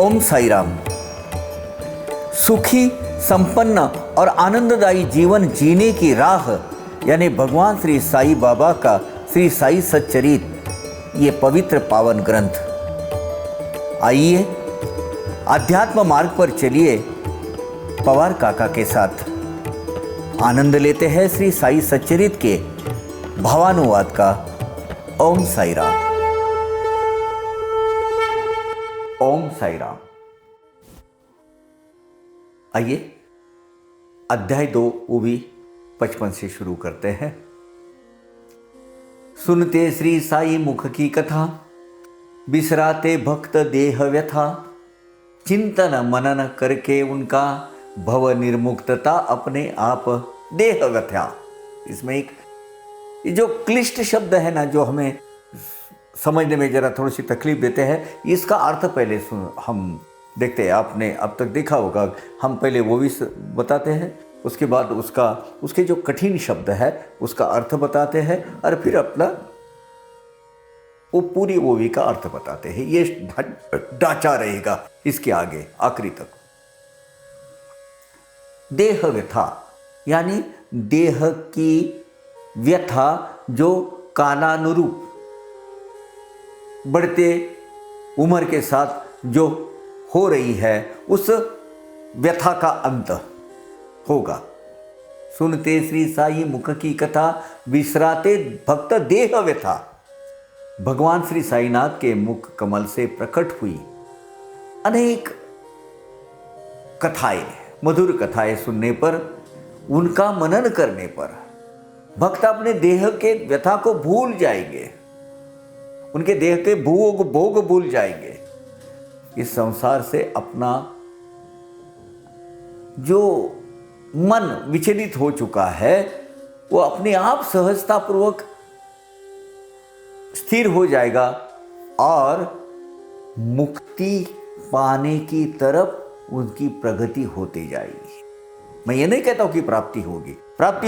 ओम साई राम। सुखी, संपन्न और आनंददायी जीवन जीने की राह यानी भगवान श्री साई बाबा का श्री साई सच्चरित, ये पवित्र पावन ग्रंथ। आइए आध्यात्म मार्ग पर चलिए पवार काका के साथ आनंद लेते हैं श्री साई सच्चरित के भावानुवाद का। ओम साई राम। ओम साई राम। आइए अध्याय 2 ऊवी 55 से शुरू करते हैं। सुनते श्री साई मुख की कथा, बिसराते भक्त देह व्यथा, चिंतन मनन करके उनका भव निर्मुक्तता अपने आप देह व्यथा। इसमें एक ये जो क्लिष्ट शब्द है ना, जो हमें समझने में जरा थोड़ी सी तकलीफ देते हैं, इसका अर्थ पहले हम देखते हैं। आपने अब तक देखा होगा, हम पहले वो भी बताते हैं, उसके बाद उसके जो कठिन शब्द है उसका अर्थ बताते हैं, और फिर अपना वो पूरी ओवी का अर्थ बताते हैं। ये ढांचा रहेगा इसके आगे आखिरी तक। देह व्यथा यानी देह की व्यथा जो कालानुरूप बढ़ते उम्र के साथ जो हो रही है, उस व्यथा का अंत होगा। सुनते श्री साई मुख की कथा, बिसराते भक्त देह व्यथा। भगवान श्री साईनाथ के मुख कमल से प्रकट हुई अनेक कथाएं, मधुर कथाएं सुनने पर, उनका मनन करने पर भक्त अपने देह के व्यथा को भूल जाएंगे, उनके देह के भोग भूल जाएंगे। इस संसार से अपना जो मन विचलित हो चुका है, वो अपने आप सहजतापूर्वक स्थिर हो जाएगा और मुक्ति पाने की तरफ उनकी प्रगति होती जाएगी। मैं ये नहीं कहता हूं कि प्राप्ति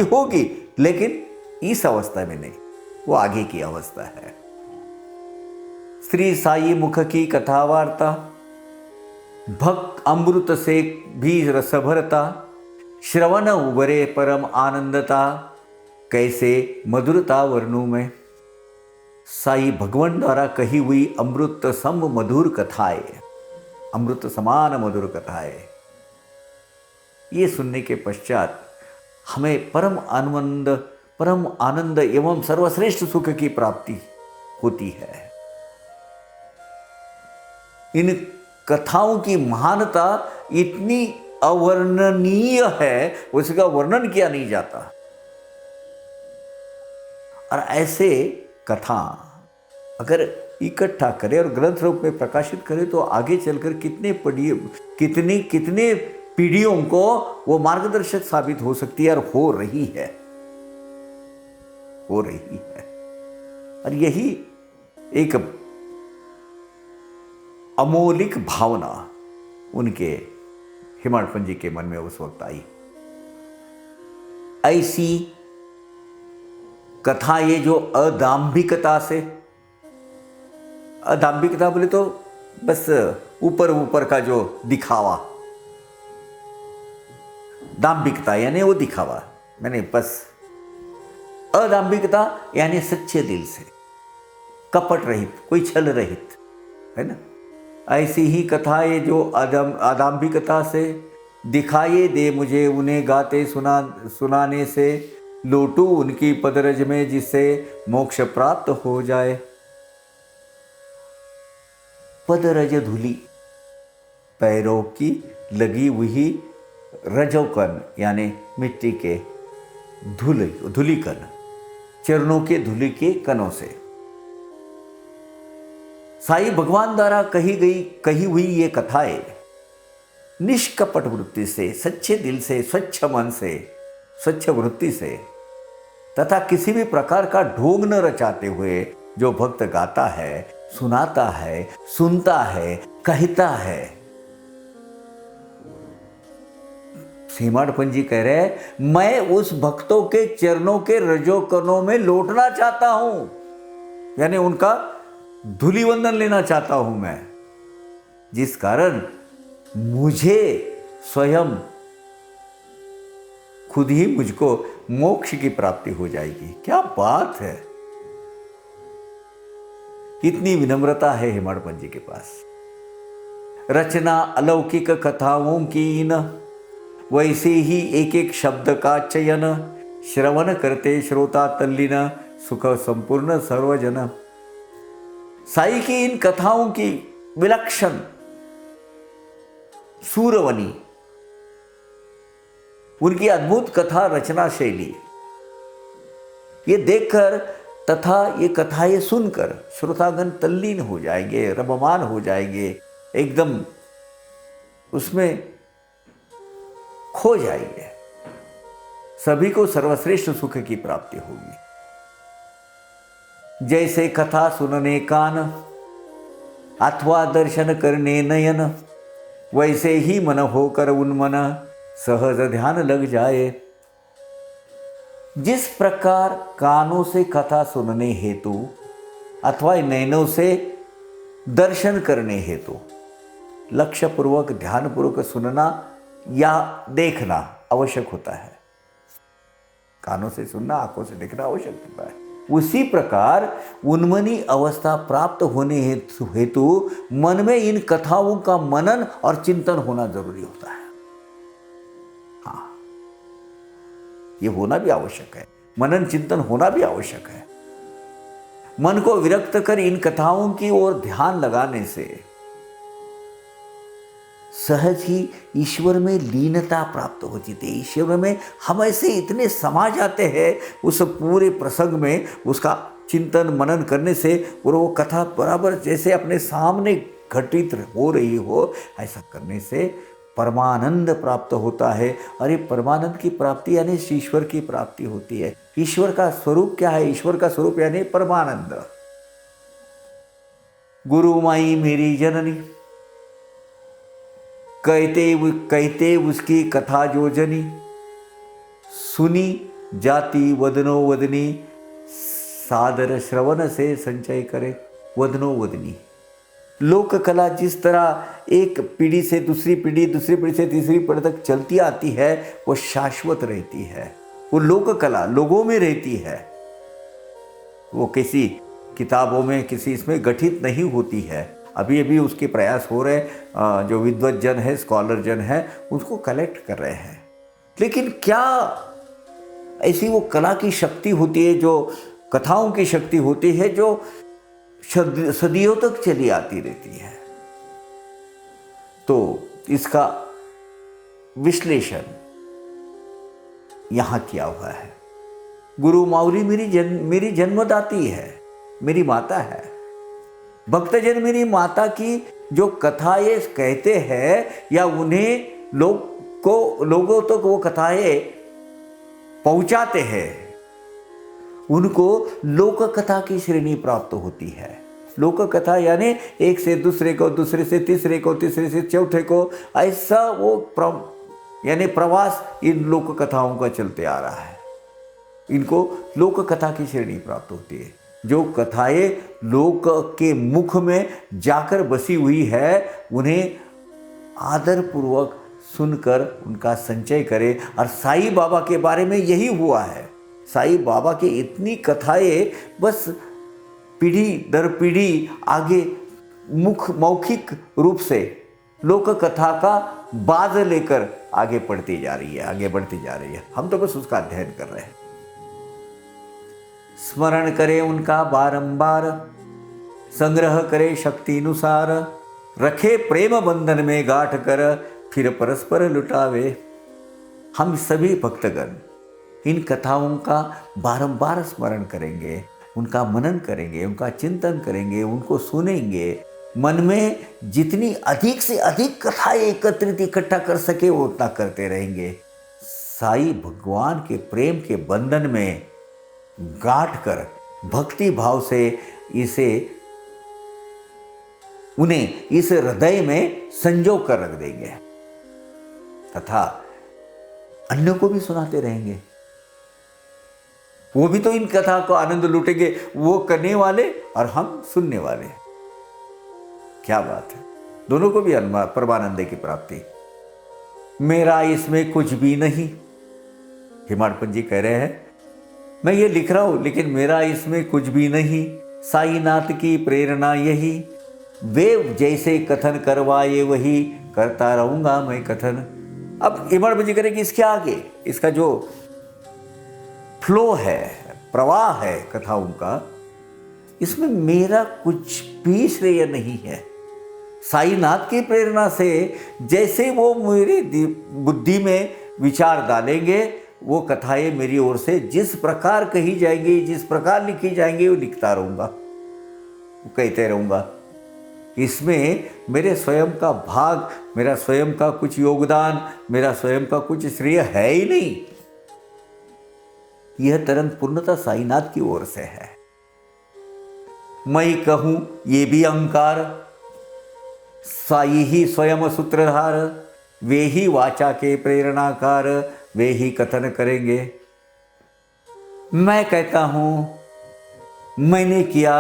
होगी, लेकिन इस अवस्था में नहीं, वो आगे की अवस्था है। श्री साई मुख की कथा वार्ता, भक्त अमृत से भी रस भरता, श्रवण उबरे परम आनंदता, कैसे मधुरता वर्णों में। साई भगवान द्वारा कही हुई अमृत सम मधुर कथाएं, अमृत समान मधुर कथाएं, ये सुनने के पश्चात हमें परम आनंद एवं सर्वश्रेष्ठ सुख की प्राप्ति होती है। इन कथाओं की महानता इतनी अवर्णनीय है, उसका वर्णन किया नहीं जाता। और ऐसे कथा अगर इकट्ठा करें और ग्रंथ रूप में प्रकाशित करें, तो आगे चलकर कितने पीढ़ियों को वो मार्गदर्शक साबित हो सकती है, और हो रही है। और यही एक अमौलिक भावना उनके हिमाड़पन जी के मन में उस वक्त आई। ऐसी कथा ये जो अदाम्भिकता बोले तो बस ऊपर का जो दिखावा, दाम्भिकता यानी वो दिखावा, मैंने बस अदाम्भिकता यानी सच्चे दिल से, कपट रहित, कोई छल रहित, है ना। ऐसी ही कथाएं जो अदाम्भिकता से दिखाए दे मुझे, उन्हें गाते सुनाने से लौटूं उनकी पदरज में, जिससे मोक्ष प्राप्त हो जाए। पदरज धूली, पैरों की लगी हुई रजोकन यानी मिट्टी के धूलिकन, चरणों के धूलि के कणों से। साई भगवान द्वारा कही हुई ये कथाएं निष्कपट वृत्ति से, सच्चे दिल से, स्वच्छ मन से, स्वच्छ वृत्ति से, तथा किसी भी प्रकार का ढोंग न रचाते हुए जो भक्त गाता है, सुनाता है, सुनता है, कहता है। सीमाड़पन जी कह रहे, मैं उस भक्तों के चरणों के रजोकणों में लौटना चाहता हूं, यानी उनका धूलिवंदन लेना चाहता हूं मैं। जिस कारण मुझे स्वयं खुद ही मुझको मोक्ष की प्राप्ति हो जाएगी। क्या बात है! कितनी विनम्रता है हेमाडपंत जी के पास। रचना अलौकिक कथाओं की न, वैसे ही एक एक शब्द का चयन, श्रवण करते श्रोता तल्लीन, सुख संपूर्ण सर्वजन। साई की इन कथाओं की विलक्षण सूरवनी, उनकी अद्भुत कथा रचना शैली, ये देखकर तथा ये कथाएं सुनकर श्रोतागण तल्लीन हो जाएंगे, रममान हो जाएंगे, एकदम उसमें खो जाएंगे। सभी को सर्वश्रेष्ठ सुख की प्राप्ति होगी। जैसे कथा सुनने कान अथवा दर्शन करने नयन, वैसे ही मन होकर उन्मन, सहज ध्यान लग जाए। जिस प्रकार कानों से कथा सुनने हेतु अथवा नयनों से दर्शन करने हेतु लक्ष्यपूर्वक ध्यानपूर्वक सुनना या देखना आवश्यक होता है। कानों से सुनना, आंखों से देखना आवश्यक होता है। उसी प्रकार उन्मनी अवस्था प्राप्त होने हेतु मन में इन कथाओं का मनन और चिंतन होना जरूरी होता है। हाँ, ये होना भी आवश्यक है, मनन चिंतन होना भी आवश्यक है। मन को विरक्त कर इन कथाओं की ओर ध्यान लगाने से सहज ही ईश्वर में लीनता प्राप्त होती थी। ईश्वर में हम ऐसे इतने समा जाते हैं उस पूरे प्रसंग में, उसका चिंतन मनन करने से, और वो कथा बराबर जैसे अपने सामने घटित हो रही हो, ऐसा करने से परमानंद प्राप्त होता है। और ये परमानंद की प्राप्ति यानी ईश्वर की प्राप्ति होती है। ईश्वर का स्वरूप क्या है? ईश्वर का स्वरूप यानी परमानंद। गुरु माई मेरी जननी, कहते उसकी कथा जो जनी, सुनी जाति वदनो वदनी, सादर श्रवण से संचय करे। वदनो वदनी, लोक कला जिस तरह एक पीढ़ी से दूसरी पीढ़ी, दूसरी पीढ़ी से तीसरी पीढ़ी तक चलती आती है, वो शाश्वत रहती है। वो लोक कला लोगों में रहती है, वो किसी किताबों में, किसी इसमें गठित नहीं होती है। अभी अभी उसके प्रयास हो रहे, जो विद्वत जन है, स्कॉलर जन है, उसको कलेक्ट कर रहे हैं। लेकिन क्या ऐसी वो कला की शक्ति होती है, जो कथाओं की शक्ति होती है, जो सदियों तक चली आती रहती है? तो इसका विश्लेषण यहां किया हुआ है। गुरु माउली मेरी जन्मदाती है, मेरी माता है। भक्तजन मेरी माता की जो कथाएं कहते हैं या उन्हें लोगों तक वो कथाएं पहुंचाते हैं, उनको लोक कथा की श्रेणी प्राप्त होती है। लोक कथा यानी एक से दूसरे को, दूसरे से तीसरे को, तीसरे से चौथे को, ऐसा वो यानी प्रवास इन लोक कथाओं का चलते आ रहा है। इनको लोक कथा की श्रेणी प्राप्त होती है। जो कथाएं लोक के मुख में जाकर बसी हुई है, उन्हें आदरपूर्वक सुनकर उनका संचय करे। और साईं बाबा के बारे में यही हुआ है। साईं बाबा की इतनी कथाएं बस पीढ़ी दर पीढ़ी आगे मौखिक रूप से लोक कथा का बाज लेकर आगे बढ़ती जा रही है, आगे बढ़ती जा रही है। हम तो बस उसका अध्ययन कर रहे हैं। स्मरण करे उनका बारंबार, संग्रह करे शक्ति अनुसार, रखे प्रेम बंधन में गांठ कर, फिर परस्पर लुटावे। हम सभी भक्तगण इन कथाओं का बारंबार स्मरण करेंगे, उनका मनन करेंगे, उनका चिंतन करेंगे, उनको सुनेंगे। मन में जितनी अधिक से अधिक कथाएं एकत्रित इकट्ठा कर सके वो उतना करते रहेंगे। साईं भगवान के प्रेम के बंधन में गांठ कर भक्ति भाव से उन्हें इस हृदय में संजो कर रख देंगे तथा अन्य को भी सुनाते रहेंगे। वो भी तो इन कथा को आनंद लूटेंगे, वो करने वाले और हम सुनने वाले। क्या बात है! दोनों को भी परमानंद की प्राप्ति। मेरा इसमें कुछ भी नहीं, हेमाडपंत जी कह रहे हैं मैं ये लिख रहा हूं लेकिन मेरा इसमें कुछ भी नहीं, साईनाथ की प्रेरणा यही, वे जैसे कथन करवाए वही करता रहूंगा मैं कथन। अब हेमाडपंत जी करें कि इसके आगे इसका जो फ्लो है, प्रवाह है कथाओं का, इसमें मेरा कुछ भी श्रेय नहीं है। साईनाथ की प्रेरणा से जैसे वो मेरी बुद्धि में विचार डालेंगे, वो कथाएं मेरी ओर से जिस प्रकार कही जाएंगी, जिस प्रकार लिखी जाएंगी, वो लिखता रहूंगा, वो कहते रहूंगा। इसमें मेरे स्वयं का भाग, मेरा स्वयं का कुछ योगदान, मेरा स्वयं का कुछ श्रेय है ही नहीं। यह तरंग पूर्णतः साईनाथ की ओर से है। मैं कहूं ये भी अहंकार, साई ही स्वयं सूत्रधार, वे ही वाचा के प्रेरणाकार, वे ही कथन करेंगे। मैं कहता हूं मैंने किया,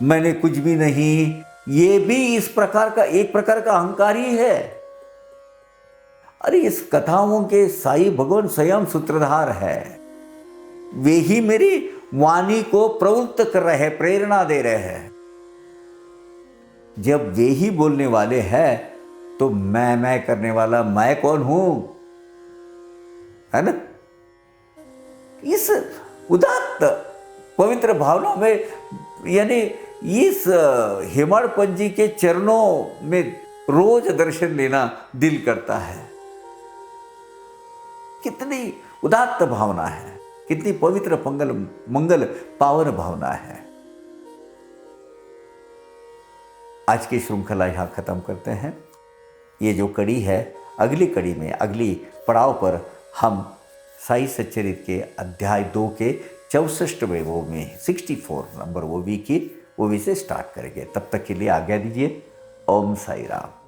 मैंने कुछ भी नहीं, ये भी इस प्रकार का एक प्रकार का अहंकार ही है। अरे इस कथाओं के साई भगवान स्वयं सूत्रधार है, वे ही मेरी वाणी को प्रवृत्त कर रहे हैं, प्रेरणा दे रहे हैं। जब वे ही बोलने वाले हैं तो मैं करने वाला मैं कौन हूं, है ना। इस उदात्त पवित्र भावना में, यानी इस हेमाडपंत जी के चरणों में रोज दर्शन लेना दिल करता है। कितनी उदात्त भावना है, कितनी पवित्र मंगल पावन भावना है। आज की श्रृंखला यहां खत्म करते हैं। ये जो कड़ी है, अगली कड़ी में, अगली पड़ाव पर हम साई सच्चरित्र के अध्याय 2 के 64वें वो में 64 नंबर वो भी से स्टार्ट करेंगे। तब तक के लिए आज्ञा दीजिए। ओम साई राम।